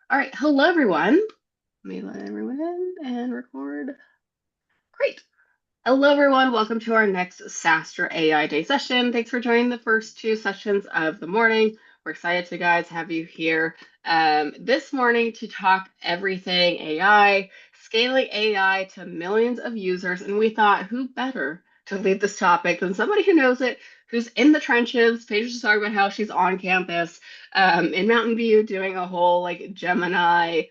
All right, hello everyone. Let me let everyone in and record. Great. Hello everyone. Welcome to our next SaaStr AI Day session. Thanks for joining the first two sessions of the morning. We're excited to guys have you here this morning to talk everything AI, scaling AI to millions of users. And we thought, who better to lead this topic than somebody who knows it, who's in the trenches. Paige was talking about how she's on campus in Mountain View doing a whole like Gemini,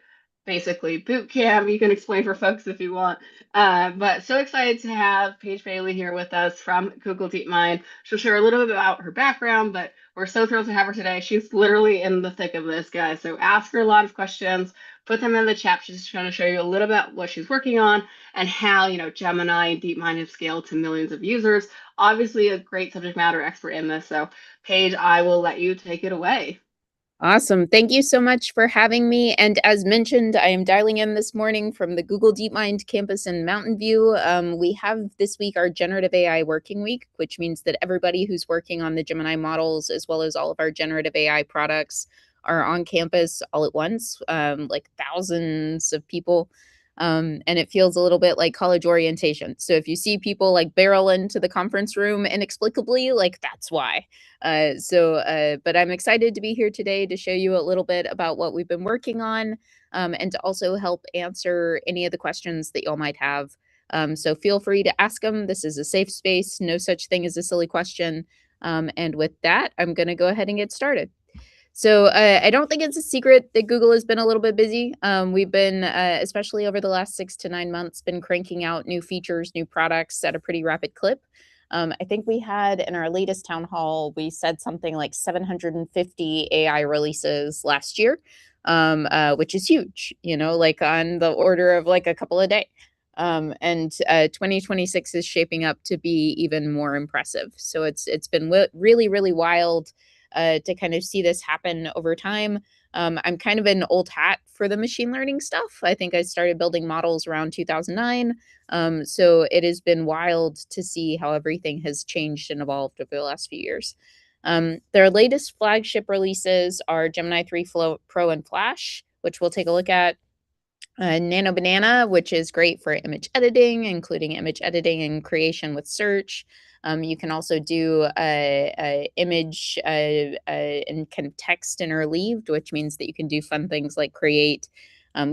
basically boot camp. You can explain for folks if you want. But so excited to have Paige Bailey here with us from Google DeepMind. She'll share a little bit about her background, but we're so thrilled to have her today. She's literally in the thick of this, guys. So ask her a lot of questions, put them in the chat. She's just trying to show you a little bit what she's working on and how, Gemini and DeepMind have scaled to millions of users. Obviously, a great subject matter expert in this. So, Paige, I will let you take it away. Awesome. Thank you so much for having me. And as mentioned, I am dialing in this morning from the Google DeepMind campus in Mountain View. We have this week our generative AI working week, which means that everybody who's working on the Gemini models, as well as all of our generative AI products, are on campus all at once, like thousands of people. And it feels a little bit like college orientation. So if you see people like barrel into the conference room inexplicably, like that's why. But I'm excited to be here today to show you a little bit about what we've been working on, and to also help answer any of the questions that y'all might have. So feel free to ask them. This is a safe space, no such thing as a silly question. And with that, I'm going to go ahead and get started. So I don't think it's a secret that Google has been a little bit busy. We've been, especially over the last 6 to 9 months, been cranking out new features, new products at a pretty rapid clip. I think we had in our latest town hall, we said something like 750 AI releases last year, which is huge, like on the order of like a couple a day. And 2026 is shaping up to be even more impressive. So it's been really, really wild to kind of see this happen over time. I'm kind of an old hat for the machine learning stuff. I think I started building models around 2009. So it has been wild to see how everything has changed and evolved over the last few years. Their latest flagship releases are Gemini 3 Pro and Flash, which we'll take a look at. Nano Banana, which is great for image editing, including image editing and creation with search. You can also do image and kind of text interleaved, which means that you can do fun things like create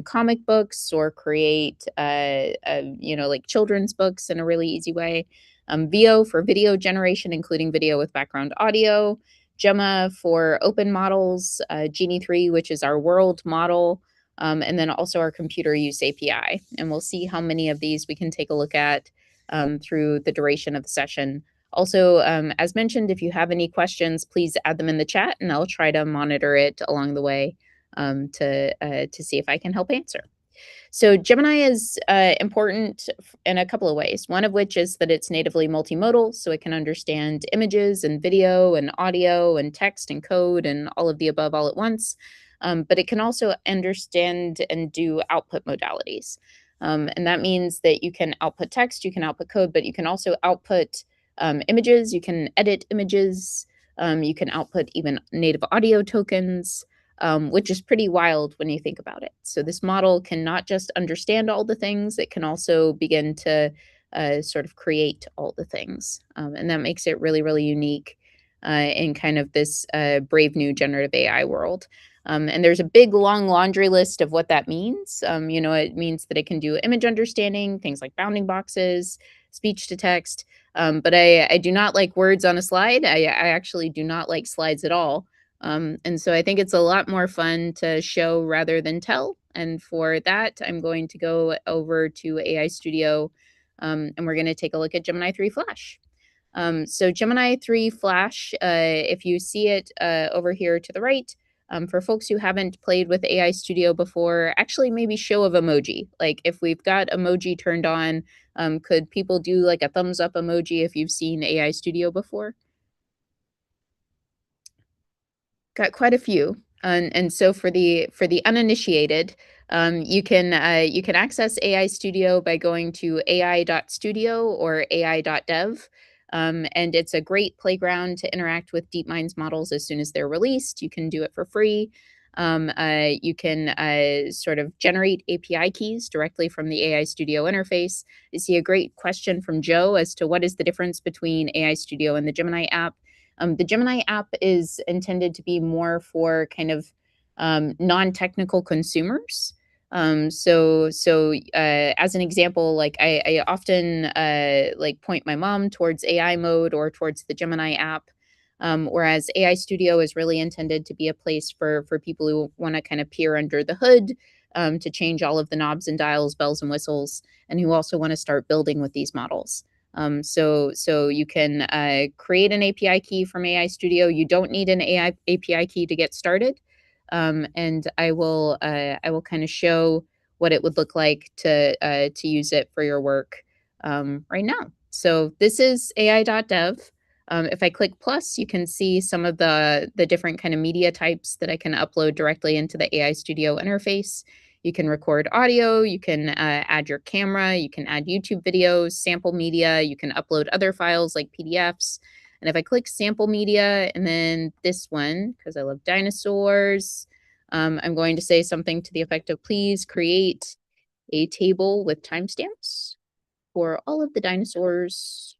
comic books or create, like children's books in a really easy way. VO for video generation, including video with background audio. Gemma for open models. Genie 3, which is our world model. And then also our computer use API. And we'll see how many of these we can take a look at through the duration of the session. Also, as mentioned, if you have any questions, please add them in the chat and I'll try to monitor it along the way to see if I can help answer. So Gemini is important in a couple of ways, one of which is that it's natively multimodal, so it can understand images and video and audio and text and code and all of the above all at once. But it can also understand and do output modalities. And that means that you can output text, you can output code, but you can also output images, you can edit images, you can output even native audio tokens, which is pretty wild when you think about it. So this model can not just understand all the things, it can also begin to sort of create all the things. And that makes it really, really unique in kind of this brave new generative AI world. And there's a big long laundry list of what that means. It means that it can do image understanding, things like bounding boxes, speech to text. But I do not like words on a slide. I actually do not like slides at all. And so I think it's a lot more fun to show rather than tell. And for that, I'm going to go over to AI Studio and we're going to take a look at Gemini 3 Flash. So Gemini 3 Flash, if you see it over here to the right, for folks who haven't played with AI Studio before, actually maybe show of emoji. Like if we've got emoji turned on, could people do like a thumbs up emoji if you've seen AI Studio before? Got quite a few. And so for the uninitiated, you can access AI Studio by going to ai.studio or ai.dev. And it's a great playground to interact with DeepMind's models as soon as they're released. You can do it for free. You can sort of generate API keys directly from the AI Studio interface. I see a great question from Joe as to what is the difference between AI Studio and the Gemini app. The Gemini app is intended to be more for kind of non-technical consumers. As an example, like I often like point my mom towards AI mode or towards the Gemini app. Whereas AI Studio is really intended to be a place for people who want to kind of peer under the hood, to change all of the knobs and dials, bells and whistles, and who also want to start building with these models. So you can create an API key from AI Studio. You don't need an AI API key to get started, and I will kind of show what it would look like to use it for your work right now. So this is AI.dev. If I click plus, you can see some of the different kind of media types that I can upload directly into the AI Studio interface. You can record audio, you can add your camera, you can add YouTube videos, sample media, you can upload other files like PDFs. And if I click sample media and then this one, because I love dinosaurs, I'm going to say something to the effect of please create a table with timestamps for all of the dinosaurs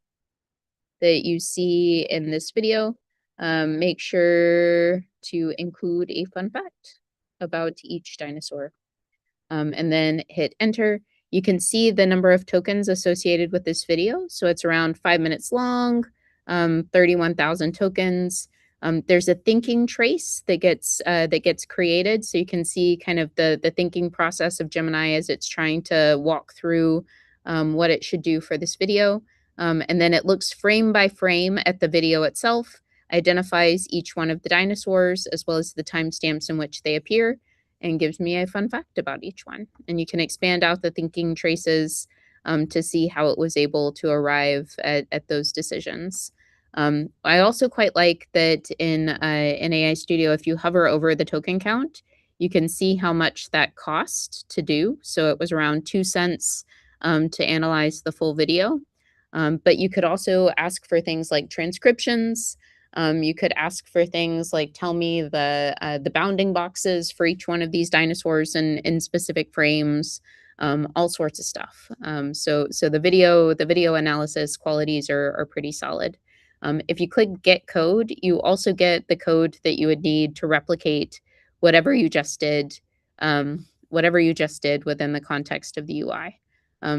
that you see in this video. Make sure to include a fun fact about each dinosaur. And then hit enter. You can see the number of tokens associated with this video. So it's around 5 minutes long, 31,000 tokens. There's a thinking trace that gets created, so you can see kind of the thinking process of Gemini as it's trying to walk through what it should do for this video. And then it looks frame by frame at the video itself, identifies each one of the dinosaurs as well as the timestamps in which they appear, and gives me a fun fact about each one. And you can expand out the thinking traces to see how it was able to arrive at those decisions. I also quite like that in AI Studio, if you hover over the token count, you can see how much that cost to do. So it was around 2 cents to analyze the full video. But you could also ask for things like transcriptions. You could ask for things like tell me the bounding boxes for each one of these dinosaurs in specific frames, all sorts of stuff. So the video analysis qualities are pretty solid. If you click get code, you also get the code that you would need to replicate whatever you just did, within the context of the UI.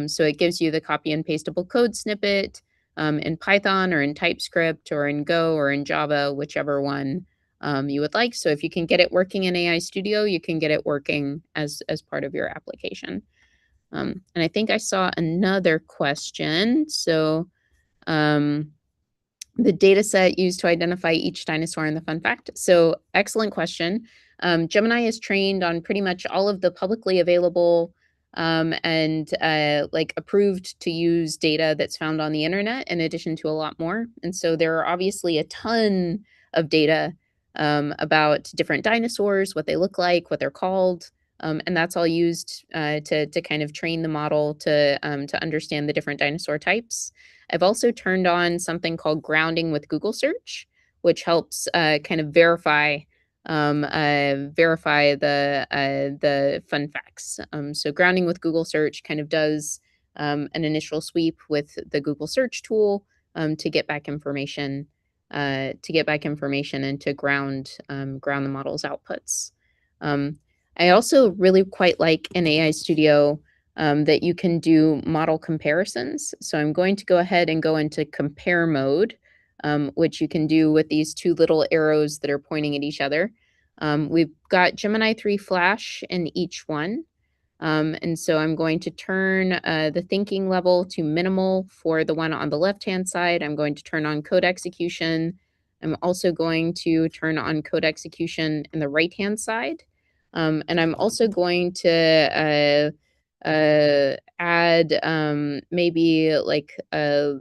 So it gives you the copy and pastable code snippet in Python or in TypeScript or in Go or in Java, whichever one you would like. So if you can get it working in AI Studio, you can get it working as part of your application. And I think I saw another question. So the data set used to identify each dinosaur in the fun fact. So excellent question. Gemini is trained on pretty much all of the publicly available and like approved to use data that's found on the internet, in addition to a lot more. And so there are obviously a ton of data about different dinosaurs, what they look like, what they're called. And that's all used to kind of train the model to understand the different dinosaur types. I've also turned on something called grounding with Google search, which helps kind of verify the fun facts. So grounding with Google search kind of does an initial sweep with the Google search tool to get back information and to ground the model's outputs. I also really quite like in AI Studio that you can do model comparisons. So I'm going to go ahead and go into compare mode, which you can do with these two little arrows that are pointing at each other. We've got Gemini 3 Flash in each one. And so I'm going to turn the thinking level to minimal for the one on the left-hand side. I'm going to turn on code execution. I'm also going to turn on code execution in the right-hand side. And I'm also going to add maybe like a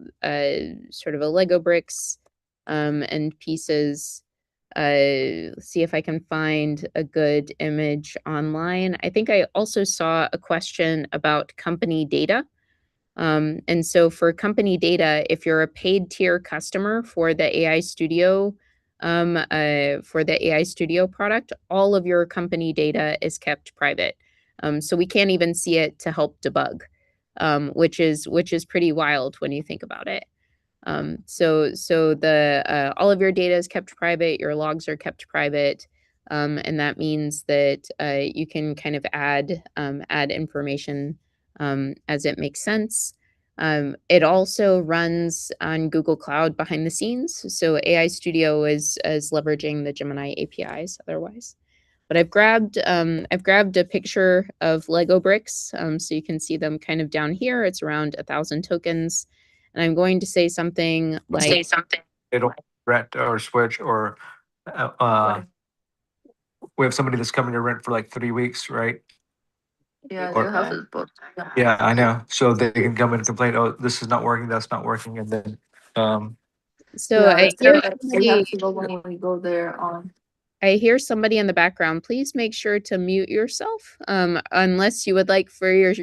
sort of a Lego bricks and pieces. See if I can find a good image online. I think I also saw a question about company data. And so for company data, if you're a paid tier customer for the AI Studio for the AI Studio product, all of your company data is kept private. So we can't even see it to help debug, which is pretty wild when you think about it. So the all of your data is kept private, your logs are kept private, and that means that you can kind of add information as it makes sense. It also runs on Google Cloud behind the scenes, so AI Studio is leveraging the Gemini APIs otherwise. But I've grabbed a picture of Lego bricks, so you can see them kind of down here. It's around 1,000 tokens, and I'm going to say something like, They don't rent or switch or we have somebody that's coming to rent for like 3 weeks, right? Yeah, Or- your house is booked. Yeah, I know. So they can come in and complain, oh, this is not working, that's not working, and then so Yeah, I it's hear correct. You somebody, have to go when we go there I hear somebody in the background. Please make sure to mute yourself, unless you would like for your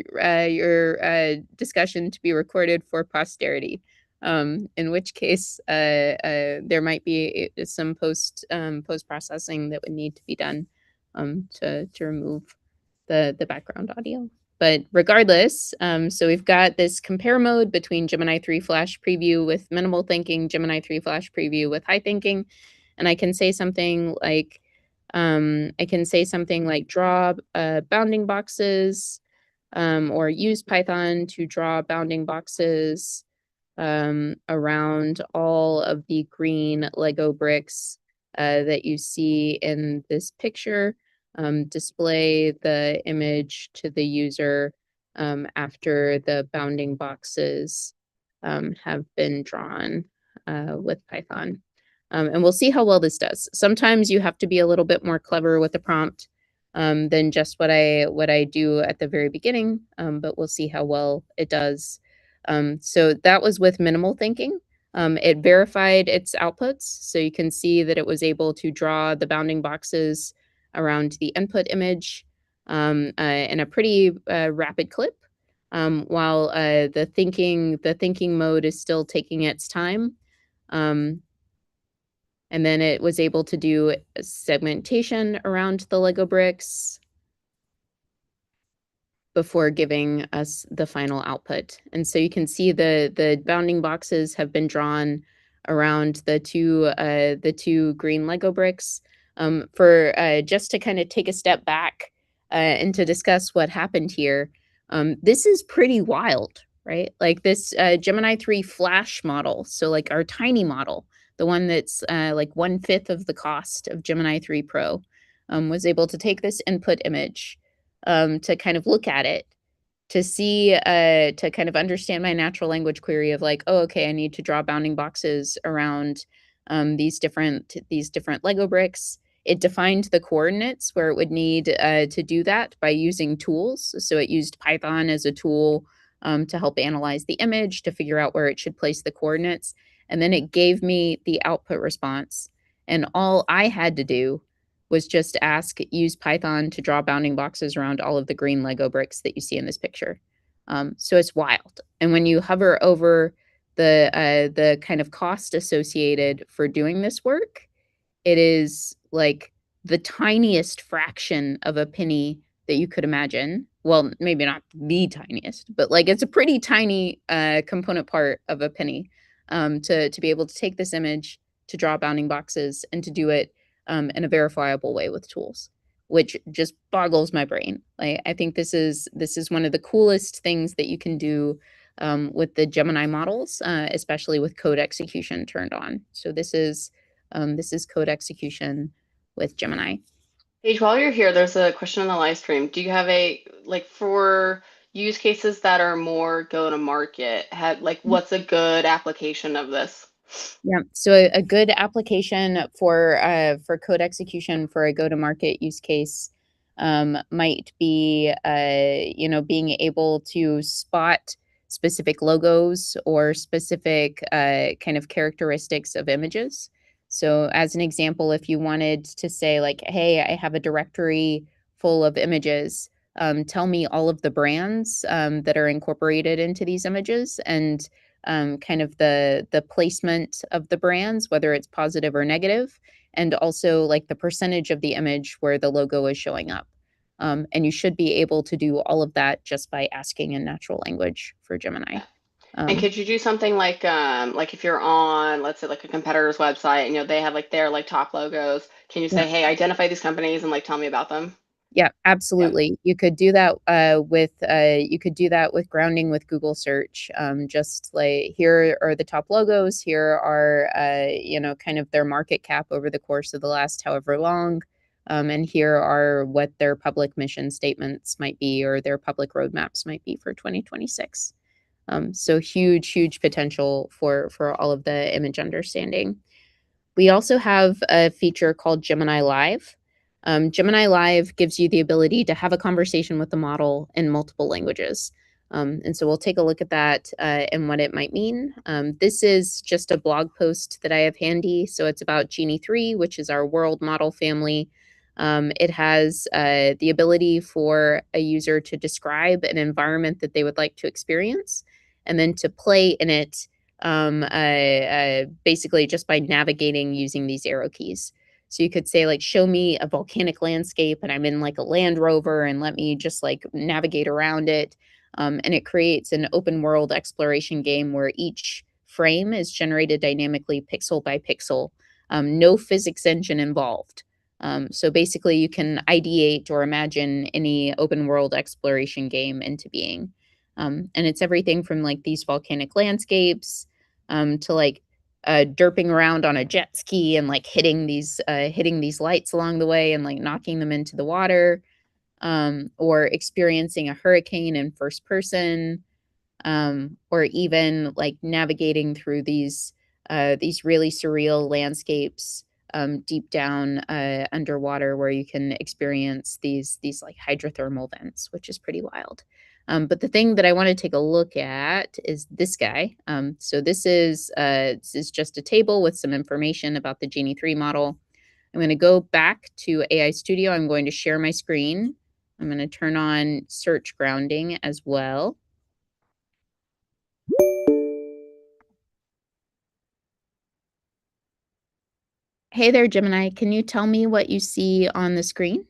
discussion to be recorded for posterity. In which case, there might be some post processing that would need to be done to remove the background audio. But regardless, so we've got this compare mode between Gemini 3 Flash Preview with minimal thinking, Gemini 3 Flash Preview with high thinking, and I can say something like, draw bounding boxes, or use Python to draw bounding boxes around all of the green Lego bricks that you see in this picture. Display the image to the user after the bounding boxes have been drawn with Python. And we'll see how well this does. Sometimes you have to be a little bit more clever with the prompt than just what I do at the very beginning, but we'll see how well it does. So that was with minimal thinking. It verified its outputs, so you can see that it was able to draw the bounding boxes around the input image in a pretty rapid clip, while the thinking mode is still taking its time. And then it was able to do segmentation around the Lego bricks before giving us the final output. And so you can see the bounding boxes have been drawn around the two green Lego bricks. For just to kind of take a step back and to discuss what happened here, this is pretty wild, right? Like this Gemini 3 Flash model, so like our tiny model, the one that's like 1/5 of the cost of Gemini 3 Pro, was able to take this input image, to kind of look at it, to see, to kind of understand my natural language query of like, oh, okay, I need to draw bounding boxes around these different Lego bricks. It defined the coordinates where it would need to do that by using tools. So it used Python as a tool to help analyze the image, to figure out where it should place the coordinates. And then it gave me the output response. And all I had to do was just ask, use Python to draw bounding boxes around all of the green Lego bricks that you see in this picture. So it's wild. And when you hover over the kind of cost associated for doing this work, it is like the tiniest fraction of a penny that you could imagine. Well, maybe not the tiniest, but like it's a pretty tiny component part of a penny, to be able to take this image, to draw bounding boxes, and to do it in a verifiable way with tools, which just boggles my brain. Like I think this is one of the coolest things that you can do with the Gemini models, especially with code execution turned on. So this is code execution with Gemini. Paige, while you're here, there's a question on the live stream. Do you have for use cases that are more go to market, what's a good application of this? Yeah. So a good application for code execution for a go-to-market use case might be being able to spot specific logos or specific kind of characteristics of images. So as an example, if you wanted to say like, hey, I have a directory full of images, tell me all of the brands that are incorporated into these images, and kind of the placement of the brands, whether it's positive or negative, and also like the percentage of the image where the logo is showing up. And you should be able to do all of that just by asking in natural language for Gemini. And could you do something like if you're on, let's say, like a competitor's website, and they have like their like top logos, can you say, hey, identify these companies and like tell me about them? Yeah, absolutely. You could do that with grounding with Google search. Just like, here are the top logos, here are kind of their market cap over the course of the last however long. And here are what their public mission statements might be, or their public roadmaps might be for 2026. So huge potential for all of the image understanding. We also have a feature called Gemini Live. Gemini Live gives you the ability to have a conversation with the model in multiple languages. And so we'll take a look at that and what it might mean. This is just a blog post that I have handy. So it's about Genie 3, which is our world model family. It has the ability for a user to describe an environment that they would like to experience, and then to play in it basically just by navigating using these arrow keys. So you could say, like, show me a volcanic landscape and I'm in like a Land Rover, and let me just like navigate around it. And it creates an open world exploration game where each frame is generated dynamically pixel by pixel. No physics engine involved. So basically you can ideate or imagine any open world exploration game into being. And it's everything from like these volcanic landscapes to like derping around on a jet ski and like hitting these lights along the way and like knocking them into the water, or experiencing a hurricane in first person, or even like navigating through these really surreal landscapes deep down underwater, where you can experience these like hydrothermal vents, which is pretty wild. But the thing that I want to take a look at is this guy. So this is just a table with some information about the Genie 3 model. I'm going to go back to AI Studio. I'm going to share my screen. I'm going to turn on search grounding as well. Hey there, Gemini. Can you tell me what you see on the screen?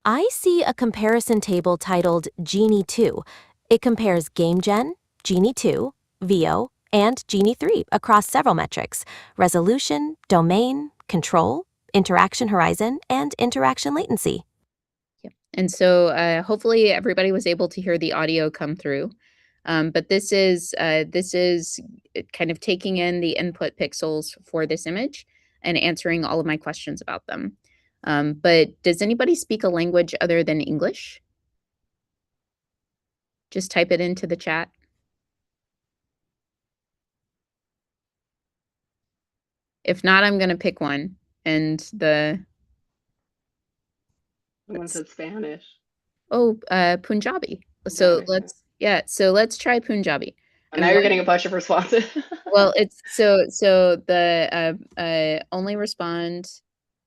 I see a comparison table titled Genie 2. It compares Game Gen, Genie 2, VO, and Genie 3 across several metrics: resolution, domain, control, interaction horizon, and interaction latency. Yep. And so hopefully everybody was able to hear the audio come through. But this is kind of taking in the input pixels for this image and answering all of my questions about them. But does anybody speak a language other than English? Just type it into the chat. If not, I'm going to pick one. And the one said Spanish. Oh, Punjabi. So let's try Punjabi. Now you're getting a bunch of responses. Well, it's so the only respond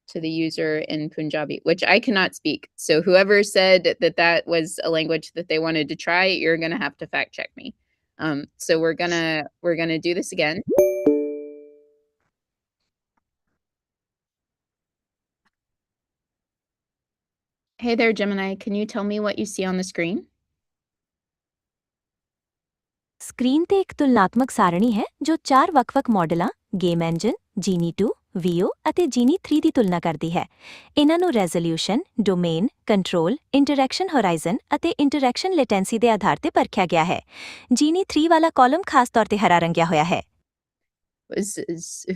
to the user in Punjabi, which I cannot speak. So whoever said that was a language that they wanted to try, you're gonna have to fact check me. So we're gonna do this again. Hey there, Gemini. Can you tell me what you see on the screen? Screen ਤੇ ਇੱਕ ਤੁਲਨਾਤਮਕ ਸਾਰਣੀ ਹੈ ਜੋ 4 ਵੱਖ-ਵੱਖ ਮਾਡਲਾਂ game engine, Genie 2, VO ਅਤੇ Genie 3 ਦੀ ਤੁਲਨਾ ਕਰਦੀ ਹੈ। ਇਹਨਾਂ ਨੂੰ resolution, domain, control, interaction horizon ਅਤੇ ਇੰਟਰੈਕਸ਼ਨ ਲੇਟੈਂਸੀ ਦੇ ਆਧਾਰ ਤੇ ਪਰਖਿਆ ਗਿਆ ਹੈ। Genie 3 ਵਾਲਾ ਕਾਲਮ ਖਾਸ ਤੌਰ ਤੇ ਹਰਾ ਰੰਗਿਆ ਹੋਇਆ ਹੈ।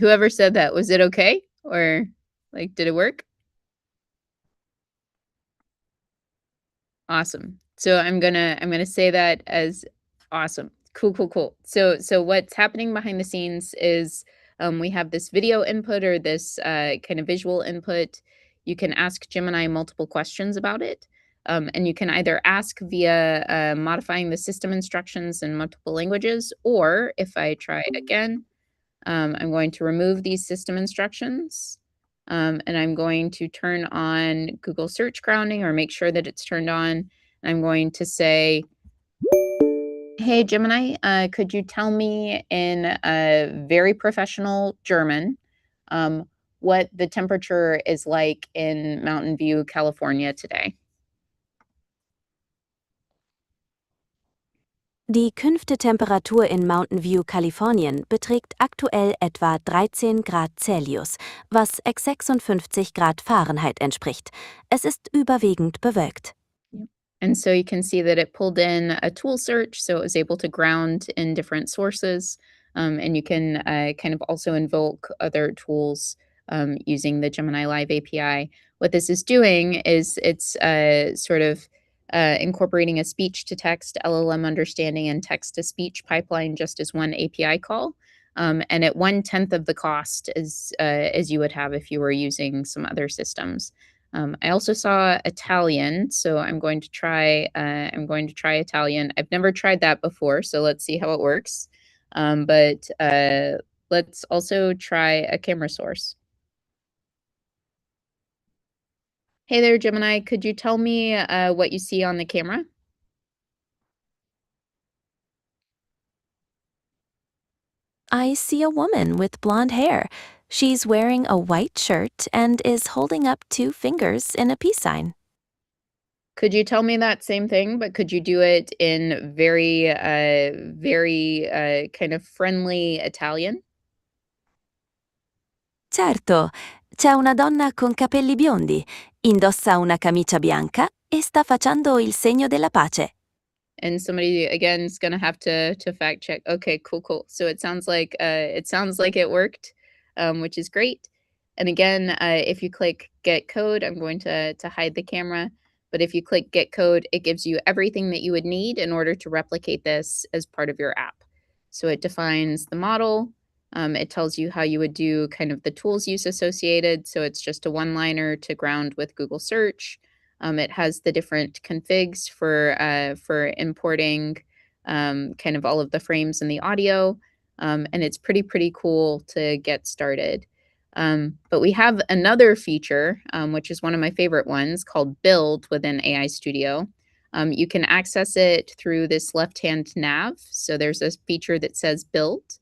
Whoever said that, was it okay? Or like, did it work? Awesome. So I'm gonna say that as awesome. Cool. So what's happening behind the scenes is we have this video input, or this kind of visual input. You can ask Gemini multiple questions about it. And you can either ask via modifying the system instructions in multiple languages, or if I try again, I'm going to remove these system instructions. And I'm going to turn on Google search grounding, or make sure that it's turned on. I'm going to say, Hey, Gemini, could you tell me in very professional German what the temperature is like in Mountain View, California today? Die Temperatur in Mountain View, Kalifornien beträgt aktuell etwa 13 Grad Celsius, was 56 Grad Fahrenheit entspricht. Es ist überwiegend bewölkt. And so you can see that it pulled in a tool search, so it was able to ground in different sources. And you can kind of also invoke other tools using the Gemini Live API. What this is doing is it's sort of incorporating a speech to text, LLM understanding, and text to speech pipeline just as one API call. And at 1/10 of the cost as you would have if you were using some other systems. I also saw Italian, so I'm going to try Italian. I've never tried that before, so let's see how it works. But let's also try a camera source. Hey there, Gemini. Could you tell me what you see on the camera? I see a woman with blonde hair. She's wearing a white shirt and is holding up 2 fingers in a peace sign. Could you tell me that same thing, but could you do it in very kind of friendly Italian? Certo, c'è una donna con capelli biondi, indossa una camicia bianca e sta facendo il segno della pace. And somebody again is gonna have to fact check. Okay, cool. So it sounds like it worked, which is great. And again, if you click Get Code, I'm going to hide the camera. But if you click Get Code, it gives you everything that you would need in order to replicate this as part of your app. So it defines the model. It tells you how you would do kind of the tools use associated. So it's just a one-liner to ground with Google Search. It has the different configs for importing kind of all of the frames in the audio, and it's pretty cool to get started. But we have another feature, which is one of my favorite ones, called Build within AI Studio. You can access it through this left-hand nav. So there's a feature that says Build.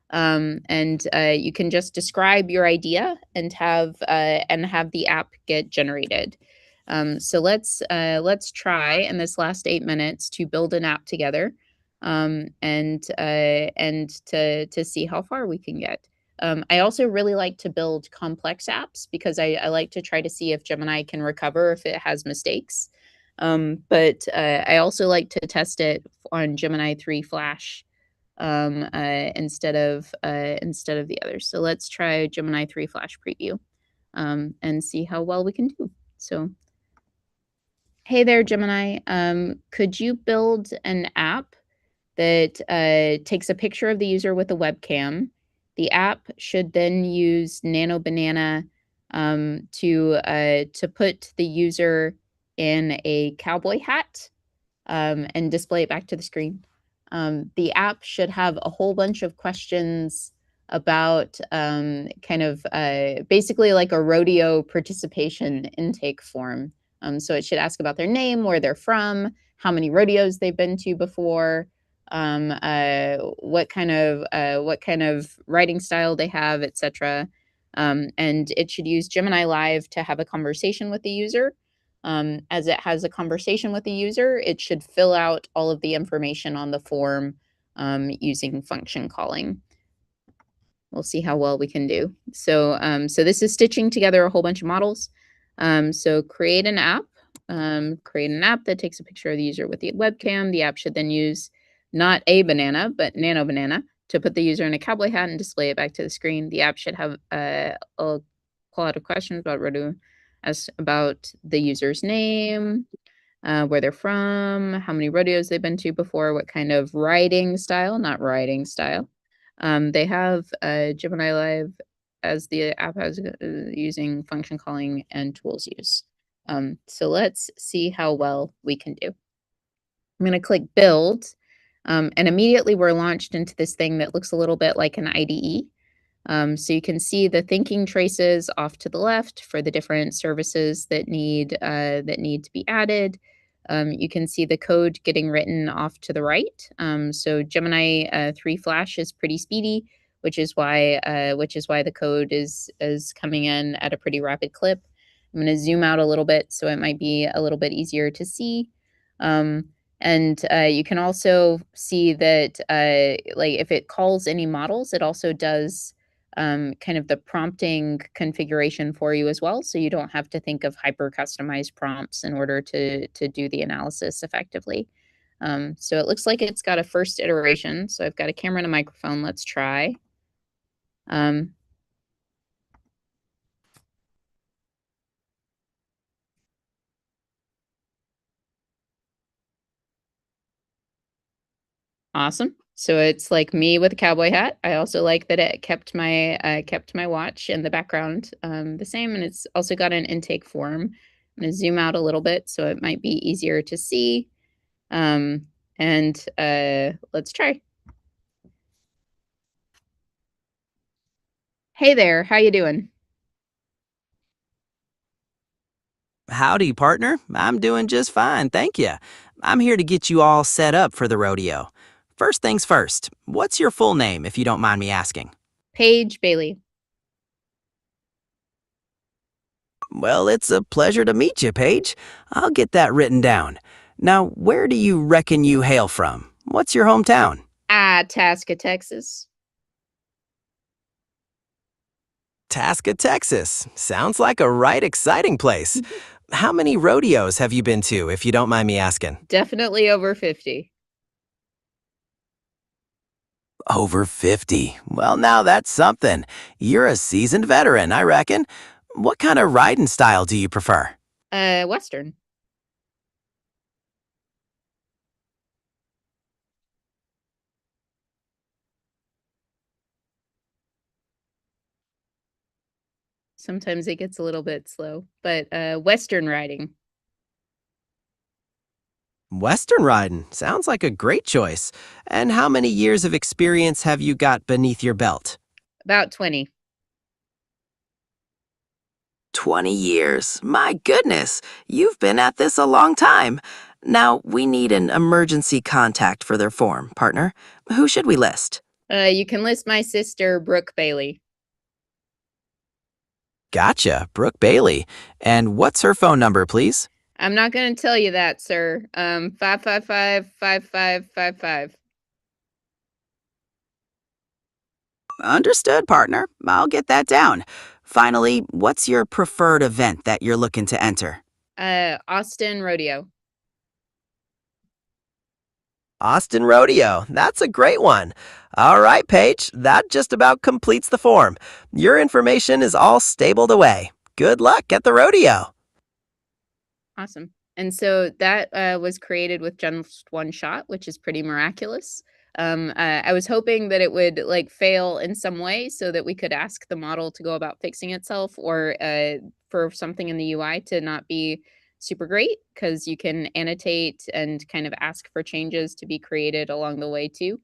And you can just describe your idea and have the app get generated. So let's try in this last 8 minutes to build an app together, and to see how far we can get. I also really like to build complex apps because I like to try to see if Gemini can recover if it has mistakes. But I also like to test it on Gemini 3 Flash instead of the others. So let's try Gemini 3 Flash Preview and see how well we can do. So hey there, Gemini. Could you build an app that takes a picture of the user with a webcam? The app should then use Nano Banana to put the user in a cowboy hat and display it back to the screen. The app should have a whole bunch of questions about kind of basically like a rodeo participation intake form. So it should ask about their name, where they're from, how many rodeos they've been to before, what kind of writing style they have, etc. And it should use Gemini Live to have a conversation with the user. As it has a conversation with the user, it should fill out all of the information on the form using function calling. We'll see how well we can do. So this is stitching together a whole bunch of models. So create an app that takes a picture of the user with the webcam. The app should then use not a banana, but Nano Banana to put the user in a cowboy hat and display it back to the screen. The app should have a call out of questions about the user's name, where they're from, how many rodeos they've been to before, what kind of writing style, not writing style. They have Gemini Live as the app has using function calling and tools use. So let's see how well we can do. I'm going to click build, and immediately we're launched into this thing that looks a little bit like an IDE. So you can see the thinking traces off to the left for the different services that need to be added. You can see the code getting written off to the right. So Gemini 3 Flash is pretty speedy, which is why the code is coming in at a pretty rapid clip. I'm going to zoom out a little bit so it might be a little bit easier to see. And you can also see that like if it calls any models, it also does kind of the prompting configuration for you as well. So you don't have to think of hyper customized prompts in order to do the analysis effectively. So it looks like it's got a first iteration. So I've got a camera and a microphone. Let's try. Awesome. So it's like me with a cowboy hat. I also like that it kept my watch in the background the same, and it's also got an intake form. I'm going to zoom out a little bit so it might be easier to see. And let's try. Hey there, how you doing? Howdy, partner. I'm doing just fine, thank you. I'm here to get you all set up for the rodeo. First things first, what's your full name, if you don't mind me asking? Paige Bailey. Well, it's a pleasure to meet you, Paige. I'll get that written down. Now, where do you reckon you hail from? What's your hometown? Itasca, Texas. Tasca, Texas. Sounds like a right exciting place. How many rodeos have you been to, if you don't mind me asking? Definitely over 50. Over 50. Well, now that's something. You're a seasoned veteran, I reckon. What kind of riding style do you prefer? Western. Sometimes it gets a little bit slow, but Western riding. Western riding. Sounds like a great choice. And how many years of experience have you got beneath your belt? About 20. 20 years. My goodness, you've been at this a long time. Now, we need an emergency contact for their form, partner. Who should we list? You can list my sister, Brooke Bailey. Gotcha, Brooke Bailey. And what's her phone number, please? I'm not going to tell you that, sir. 555-5555. Understood, partner. I'll get that down. Finally, what's your preferred event that you're looking to enter? Austin Rodeo. Austin Rodeo. That's a great one. All right, Paige, that just about completes the form. Your information is all stabled away. Good luck at the rodeo. Awesome. And so that was created with just one shot, which is pretty miraculous. I was hoping that it would like fail in some way so that we could ask the model to go about fixing itself, or for something in the UI to not be super great, because you can annotate and kind of ask for changes to be created along the way too.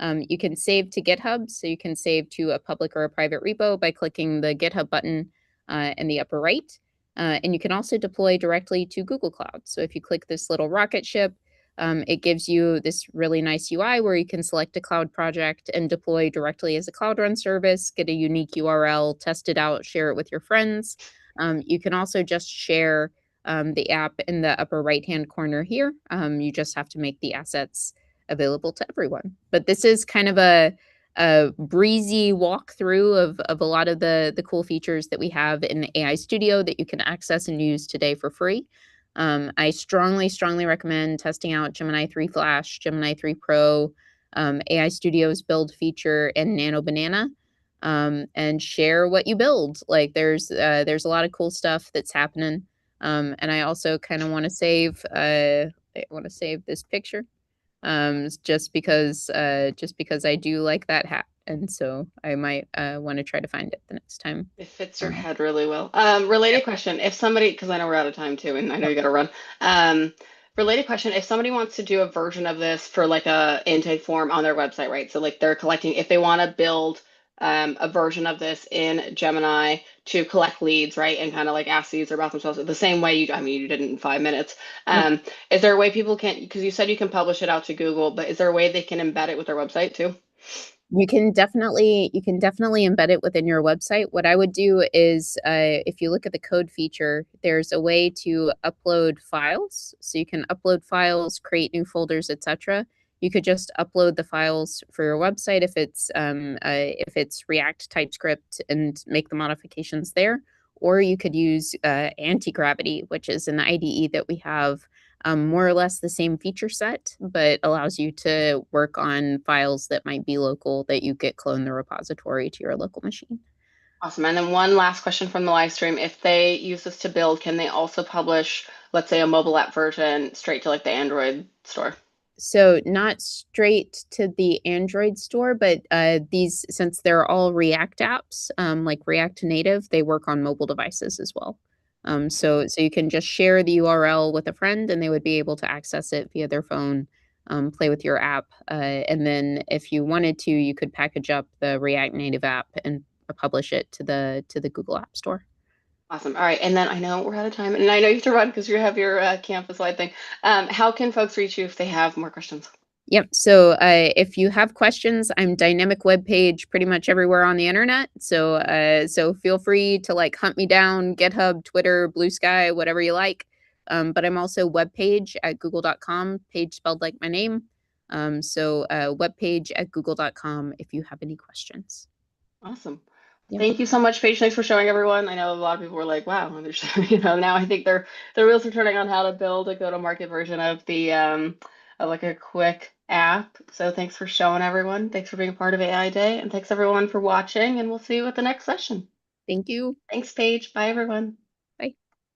You can save to GitHub, so you can save to a public or a private repo by clicking the GitHub button in the upper right. And you can also deploy directly to Google Cloud. So if you click this little rocket ship, it gives you this really nice UI where you can select a cloud project and deploy directly as a Cloud Run service, get a unique URL, test it out, share it with your friends. You can also just share the app in the upper right-hand corner here. You just have to make the assets available to everyone. But this is kind of a breezy walkthrough of a lot of the cool features that we have in AI Studio that you can access and use today for free. I strongly recommend testing out Gemini 3 Flash, Gemini 3 Pro, AI Studio's build feature, and Nano Banana, and share what you build. Like there's a lot of cool stuff that's happening. And I also kind of want to save this picture. Just because I do like that hat, and so I might want to try to find it the next time. It fits your head really well. Related question, if somebody, because I know we're out of time too, and I know you got to run. Related question, if somebody wants to do a version of this for like a intake form on their website, right? So like they're collecting, if they want to build a version of this in Gemini to collect leads, right? And kind of like ask the user about themselves the same way you did it in 5 minutes. Is there a way people can, because you said you can publish it out to Google, but is there a way they can embed it with their website too? You can definitely embed it within your website. What I would do is, if you look at the code feature, there's a way to upload files. So you can upload files, create new folders, etc. You could just upload the files for your website if it's React, TypeScript, and make the modifications there. Or you could use Anti-Gravity, which is an IDE that we have, more or less the same feature set, but allows you to work on files that might be local that you get clone the repository to your local machine. Awesome. And then one last question from the live stream. If they use this to build, can they also publish, let's say, a mobile app version straight to like the Android store? So not straight to the Android store, but these, since they're all React apps, like React Native, they work on mobile devices as well. So you can just share the URL with a friend and they would be able to access it via their phone, play with your app. And then if you wanted to, you could package up the React Native app and publish it to the Google App Store. Awesome. All right. And then I know we're out of time and I know you have to run because you have your campus slide thing. How can folks reach you if they have more questions? Yep. So if you have questions, I'm dynamic web page pretty much everywhere on the internet. So feel free to like hunt me down, GitHub, Twitter, Blue Sky, whatever you like. But I'm also webpage at google.com, page spelled like my name. So webpage at google.com if you have any questions. Awesome. Yeah. Thank you so much, Paige. Thanks for showing everyone. I know a lot of people were like, wow, now I think their wheels are turning on how to build a go-to-market version of the of like a quick app. So thanks for showing everyone. Thanks for being a part of AI Day, and thanks everyone for watching, and we'll see you at the next session. Thank you. Thanks, Paige. Bye, everyone.